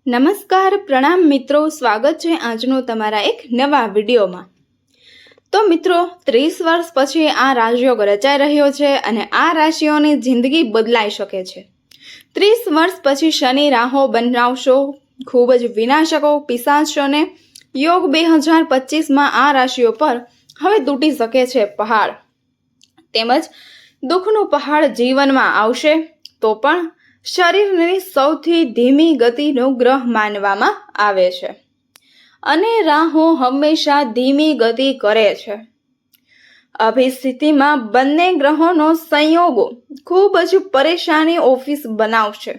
નમસ્કાર પ્રણામ મિત્રો, સ્વાગત છે આજનો તમારા એક નવા વિડીયોમાં। તો મિત્રો 30 વર્ષ પછી આ રાજયોગ રચાઈ રહ્યો છે અને આ રાશિઓની જિંદગી બદલાઈ શકે છે। 30 વર્ષ પછી શનિ રાહુ બનાવશો ખૂબ જ વિનાશકો પિશાચોને યોગ 2025માં આ રાશિઓ પર હવે તૂટી શકે છે પહાડ, તેમજ દુઃખનું પહાડ જીવનમાં આવશે તો પણ શરીરની સૌથી ધીમી ગતિનો ગ્રહ માનવામાં આવે છે અને રાહુ હંમેશા ધીમી ગતિ કરે છે। અભિસ્થિતિમાં બંને ગ્રહોનો સંયોગો ખૂબ જ પરેશાની ઓફિસ બનાવશે,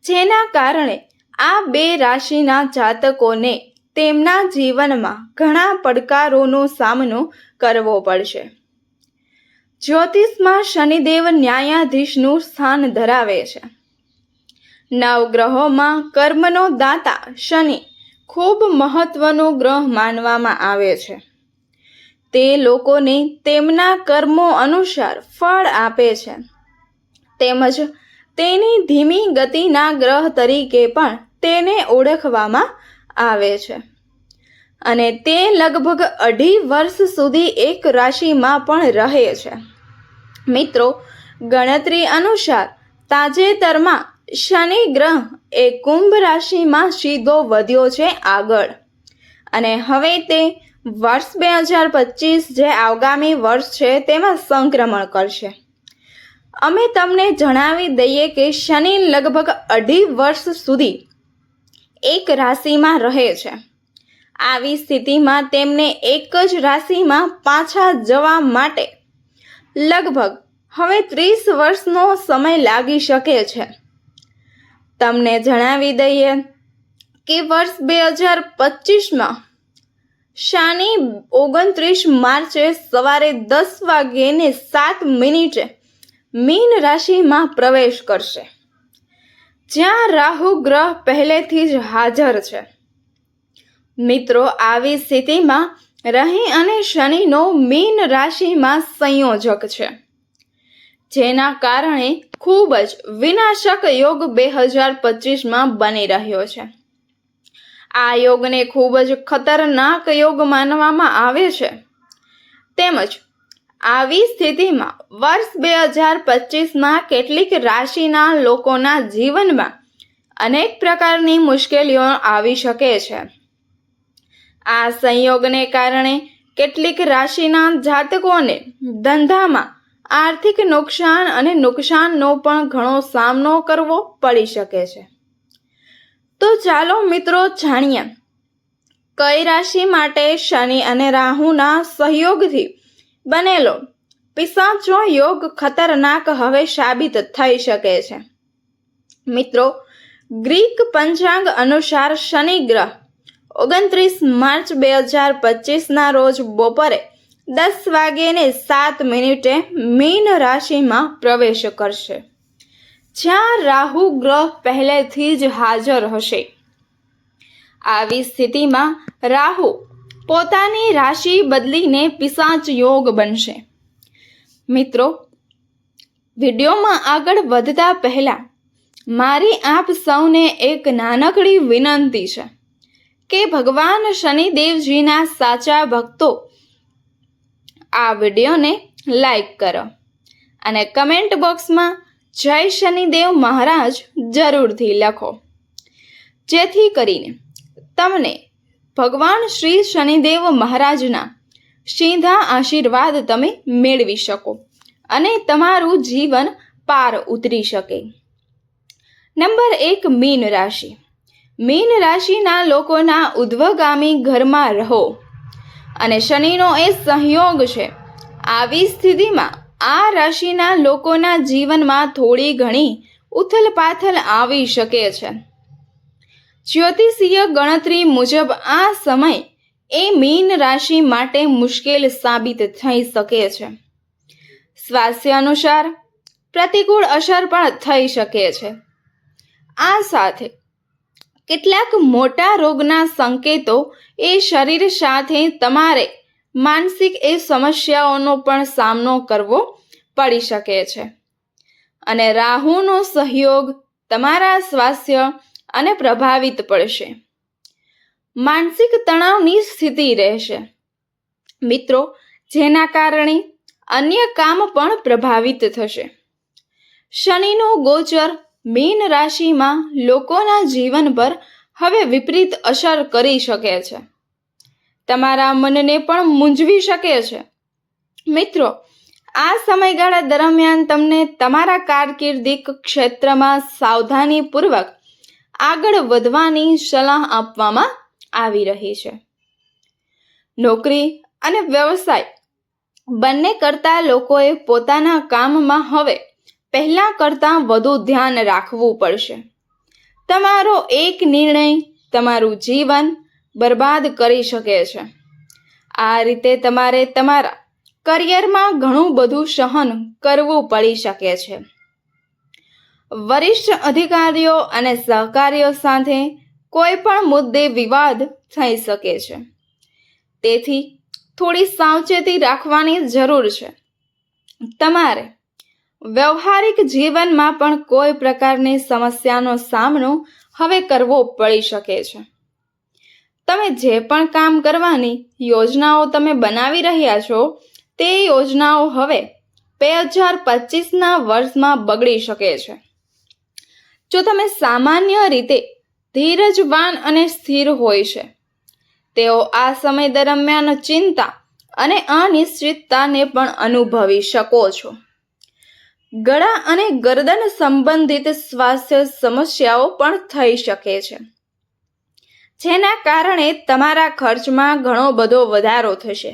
જેના કારણે આ બે રાશિના જાતકોને તેમના જીવનમાં ઘણા પડકારોનો સામનો કરવો પડશે। જ્યોતિષમાં શનિદેવ ન્યાયાધીશનું સ્થાન ધરાવે છે। નવગ્રહોમાં કર્મનો દાતા શનિ ખૂબ મહત્વનો ગ્રહ માનવામાં આવે છે। તે લોકોને તેમના કર્મો અનુસાર ફળ આપે છે, તેમજ તેની ધીમી ગતિના ગ્રહ તરીકે પણ તેને ઓળખવામાં આવે છે અને તે લગભગ 2.5 વર્ષ સુધી એક રાશિમાં પણ રહે છે। મિત્રો, ગણતરી અનુસાર તાજેતરમાં શનિ ગ્રહ એ કુંભ રાશિમાં સીધો વધ્યો છે આગળ, અને હવે તે વર્ષ 2025 જે આગામી વર્ષ છે તેમાં સંક્રમણ કરશે। અમે તમને જણાવી દઈએ કે શનિ લગભગ 2.5 વર્ષ સુધી એક રાશિમાં રહે છે। આવી સ્થિતિમાં તેમને એક જ રાશિમાં પાછા જવા માટે લગભગ હવે 30 વર્ષનો સમય લાગી શકે છે। તમને જણાવી દઈએ કે વર્ષ 2025માં શનિ 29 માર્ચે સવારે 10:07 મીન રાશિમાં પ્રવેશ કરશે, જ્યાં રાહુ ગ્રહ પહેલેથી જ હાજર છે। મિત્રો, આવી સ્થિતિમાં રહી અને શનિનો મીન રાશિમાં સંયોજક છે, જેના કારણે ખૂબ જ વિનાશક યોગ 2025માં બની રહ્યો છે। આ યોગને ખૂબ જ ખતરનાક યોગ માનવામાં આવે છે, તેમજ આવી સ્થિતિમાં વર્ષ 2025માં કેટલીક રાશિના લોકોના જીવનમાં અનેક પ્રકારની મુશ્કેલીઓ આવી શકે છે। આ સંયોગને કારણે કેટલીક રાશિના જાતકોને ધંધામાં આર્થિક નુકસાન અને નુકસાનનો પણ ઘણો સામનો કરવો પડી શકે છે। તો ચાલો મિત્રો જાણીએ કઈ રાશિ માટે શનિ અને રાહુના સહયોગથી બનેલો પિશાચો યોગ ખતરનાક હવે સાબિત થઈ શકે છે। મિત્રો, ગ્રીક પંચાંગ અનુસાર શનિ ગ્રહ 29 માર્ચ 2025ના રોજ બપોરે 10:07 મીન રાશિમાં પ્રવેશ કરશે, જ્યાં રાહુ ગ્રહ પહેલેથી જ હાજર હશે। આવી સ્થિતિમાં રાહુ પોતાની રાશિ બદલીને પિશાચ યોગ બનશે। મિત્રો, વિડીયોમાં આગળ વધતા પહેલા મારી આપ સૌને એક નાનકડી વિનંતી છે કે ભગવાન શનિદેવજીના સાચા ભક્તો આ વિડીયોને લાઈક કરો અને કમેન્ટ બોક્સમાં જય શનિદેવ મહારાજ જરૂરથી લખો, જેથી કરીને તમને ભગવાન શ્રી શનિદેવ મહારાજના સીધા આશીર્વાદ તમે મેળવી શકો અને તમારું જીવન પાર ઉતરી શકે। નંબર 1, મીન રાશિ। મીન રાશિના લોકોના ઉદ્ધવગામી ઘરમાં રહો અને શનિનો એ સહયોગ છે। આવી સ્થિતિમાં આ રાશિના લોકોના જીવનમાં થોડી ઘણી ઉથલપાથલ આવી શકે છે। જ્યોતિષીય ગણતરી મુજબ આ સમય એ મીન રાશિ માટે મુશ્કેલ સાબિત થઈ શકે છે। સ્વાસ્થ્ય અનુસાર પ્રતિકૂળ અસર પણ થઈ શકે છે। આ સાથે કેટલાક મોટા રોગના સંકેતો એ શરીર સાથે તમારે માનસિક એ સમસ્યાઓનો પણ સામનો કરવો પડી શકે છે અને રાહુનો સહયોગ તમારા સ્વાસ્થ્ય અને પ્રભાવિત પડશે. માનસિક તણાવની સ્થિતિ રહેશે મિત્રો, જેના કારણે અન્ય કામ પણ પ્રભાવિત થશે. શનિનો ગોચર મીન રાશિમાં લોકોના જીવન પર હવે વિપરીત અસર કરી શકે છે. તમારા મનને પણ મૂંઝવી શકે છે. મિત્રો, આ સમયગાળા દરમિયાન તમને તમારા કારકિર્દી ક્ષેત્રમાં સાવધાનીપૂર્વક આગળ વધવાની સલાહ આપવામાં આવી રહી છે. નોકરી અને વ્યવસાય બંને કરતા લોકોએ પોતાના કામમાં હવે પહેલા કરતાં વધુ ધ્યાન રાખવું પડશે. તમારો એક નિર્ણય તમારું જીવન બરબાદ કરી શકે છે. આ રીતે તમારે તમારા કરિયરમાં ઘણું બધું સહન કરવું પડી શકે છે. વરિષ્ઠ અધિકારીઓ અને સહકારીઓ સાથે કોઈ પણ મુદ્દે વિવાદ થઈ શકે છે. તેથી થોડી સાવચેતી રાખવાની જરૂર છે. તમારે વ્યવહારિક જીવનમાં પણ કોઈ પ્રકારની સમસ્યાનો સામનો હવે કરવો પડી શકે છે. તમે જે પણ કામ કરવાની યોજનાઓ તમે બનાવી રહ્યા છો તે યોજનાઓ હવે 2025ના વર્ષમાં બગડી શકે છે. જો તમે સામાન્ય રીતે ધીરજવાન અને સ્થિર હોય છે, તેઓ આ સમય દરમિયાન ચિંતા અને અનિશ્ચિતતાને પણ અનુભવી શકો છો. ગળા અને ગરદન સંબંધિત સ્વાસ્થ્ય સમસ્યાઓ પણ થઈ શકે છે, જેના કારણે તમારા ખર્ચમાં ઘણો બધો વધારો થશે.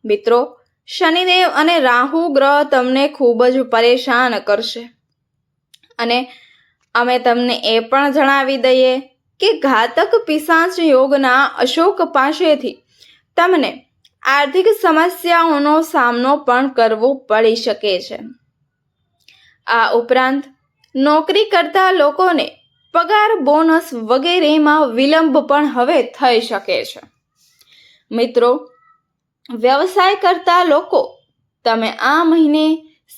મિત્રો, શનિદેવ અને રાહુ ગ્રહ તમને ખૂબ જ પરેશાન કરશે. અને અમે તમને એ પણ જણાવી દઈએ કે ઘાતક પિશાચ યોગના અશોક પાસેથી તમને આર્થિક સમસ્યાઓનો સામનો પણ કરવો પડી શકે છે. આ ઉપરાંત નોકરી કરતા લોકોને પગાર, બોનસ વગેરેમાં વિલંબ પણ હવે થઈ શકે છે. મિત્રો, વ્યવસાય કરતા લોકો તમે આ મહિને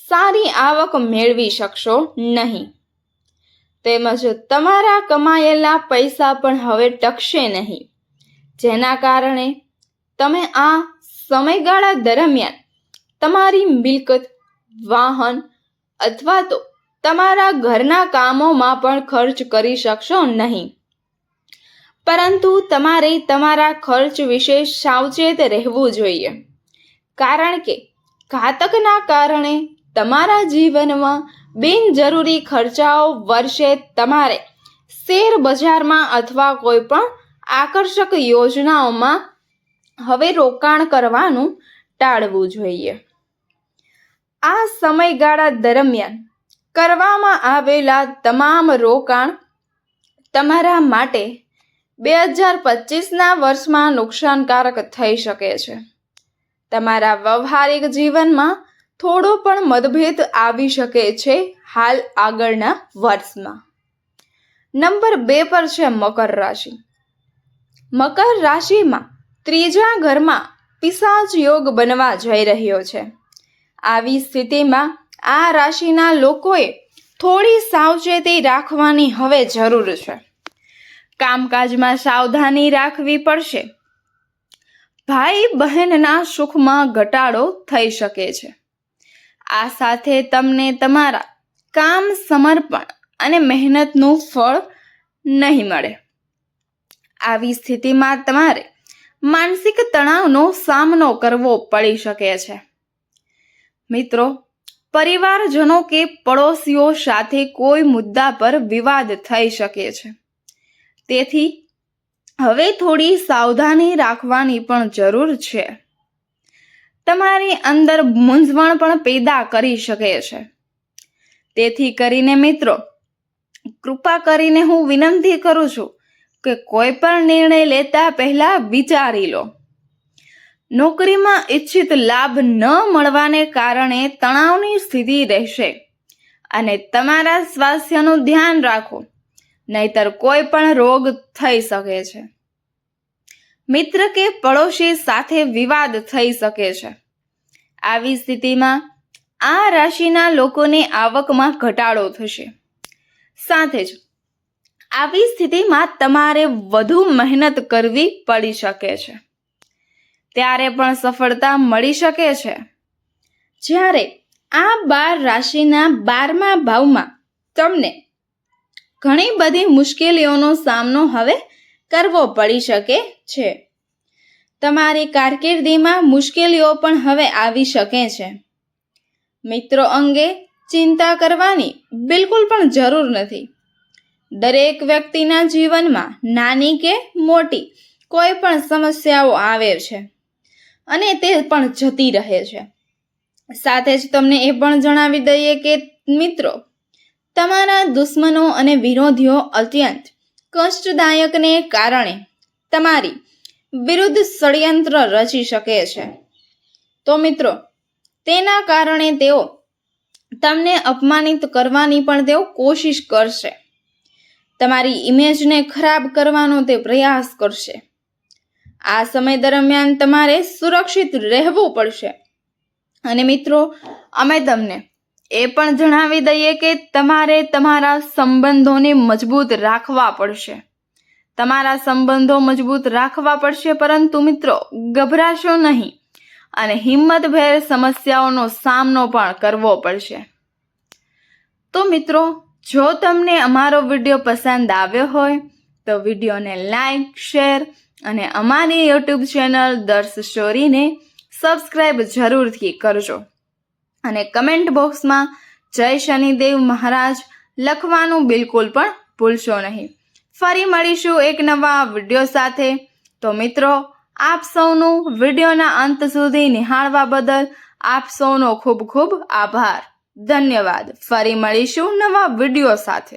સારી આવક મેળવી શકશો નહીં. તેમજ તમારા કમાયેલા પૈસા પણ હવે ટકશે નહીં, જેના કારણે તમે આ સમયગાળા દરમિયાન તમારી મિલકત, વાહન અથવા તો તમારા ઘરના કામોમાં પણ ખર્ચ કરી શકશો નહીં. પરંતુ તમારે તમારા ખર્ચ વિશે સાવચેત રહેવું જોઈએ, કારણ કે ઘાતકના કારણે તમારા જીવનમાં બિનજરૂરી ખર્ચાઓ વર્ષે તમારે શેર બજારમાં અથવા કોઈ પણ આકર્ષક યોજનાઓમાં હવે રોકાણ કરવાનું ટાળવું જોઈએ. આ સમયગાળા દરમિયાન કરવામાં આવેલા તમામ રોકાણ તમારા માટે 2025ના વર્ષમાં નુકસાનકારક થઈ શકે છે. તમારા વ્યવહારિક જીવનમાં થોડો પણ મતભેદ આવી શકે છે હાલ આગળના વર્ષમાં. નંબર 2 પર છે મકર રાશિ. મકર રાશિમાં ત્રીજા ઘરમાં પિશાચ યોગ બનવા જઈ રહ્યો છે. આવી સ્થિતિમાં આ રાશિના લોકોએ થોડી સાવચેતી રાખવાની હવે જરૂર છે. કામકાજમાં સાવધાની રાખવી પડશે. ભાઈ બહેનના સુખમાં ઘટાડો થઈ શકે છે. આ સાથે તમને તમારા કામ, સમર્પણ અને મહેનતનું ફળ નહીં મળે. આવી સ્થિતિમાં તમારે માનસિક તણાવનો સામનો કરવો પડી શકે છે. મિત્રો, પરિવારજનો કે પડોશીઓ સાથે કોઈ મુદ્દા પર વિવાદ થઈ શકે છે. તેથી હવે થોડી સાવધાની રાખવાની પણ જરૂર છે. તમારી અંદર મૂંઝવણ પણ પેદા કરી શકે છે. તેથી કરીને મિત્રો, કૃપા કરીને હું વિનંતી કરું છું કે કોઈ પણ નિર્ણય લેતા પહેલા વિચારી લો. નોકરીમાં ઈચ્છિત લાભ ન મળવાને કારણે તણાવની સ્થિતિ રહેશે અને તમારા સ્વાસ્થ્યનું ધ્યાન રાખો, નહીતર કોઈ પણ રોગ થઈ શકે છે. મિત્ર કે પડોશી સાથે વિવાદ થઈ શકે છે. આવી સ્થિતિમાં આ રાશિના લોકોની આવકમાં ઘટાડો થશે. સાથે જ આવી સ્થિતિમાં તમારે વધુ મહેનત કરવી પડી શકે છે, ત્યારે પણ સફળતા મળી શકે છે. જ્યારે આ 12 રાશિના 12મા ભાવમાં તમને ઘણી બધી મુશ્કેલીઓનો સામનો હવે કરવો પડી શકે છે. તમારી કારકિર્દીમાં મુશ્કેલીઓ પણ હવે આવી શકે છે. મિત્રો અંગે ચિંતા કરવાની બિલકુલ પણ જરૂર નથી. દરેક વ્યક્તિના જીવનમાં નાની કે મોટી કોઈ પણ સમસ્યાઓ આવે છે અને તે પણ જતી રહે છે. સાથે જ તમને એ પણ જણાવી દઈએ કે મિત્રો, તમારા દુશ્મનો અને વિરોધીઓ અત્યંત કષ્ટદાયકને કારણે તમારી વિરુદ્ધ ષડયંત્ર રચી શકે છે. તો મિત્રો, તેના કારણે તેઓ તમને અપમાનિત કરવાની પણ તેઓ કોશિશ કરશે. તમારી ઇમેજને ખરાબ કરવાનો તે પ્રયાસ કરશે. આ સમય દરમિયાન તમારે સુરક્ષિત રહેવું પડશે. અને મિત્રો, અમે તમને એ પણ જણાવી દઈએ કે તમારે તમારા સંબંધોને મજબૂત રાખવા પડશે. તમારા સંબંધો મજબૂત રાખવા પડશે, પરંતુ મિત્રો ગભરાશો નહીં અને હિંમતભેર સમસ્યાઓનો સામનો પણ કરવો પડશે. તો મિત્રો, જો તમને અમારો વિડીયો પસંદ આવ્યો હોય તો વિડીયોને લાઈક, શેર અને અમારી યુટ્યુબ ચેનલ દર્શ સ્ટોરીને સબસ્ક્રાઈબ જરૂરથી કરજો. અને કમેન્ટ બોક્સમાં જય શનિદેવ મહારાજ લખવાનું બિલકુલ પણ ભૂલશો નહીં. ફરી મળીશું એક નવા વિડીયો સાથે. તો મિત્રો, આપ સૌનું વિડીયોના અંત સુધી નિહાળવા બદલ આપ સૌનો ખૂબ ખૂબ આભાર. ધન્યવાદ. ફરી મળીશું નવા વિડીયો સાથે.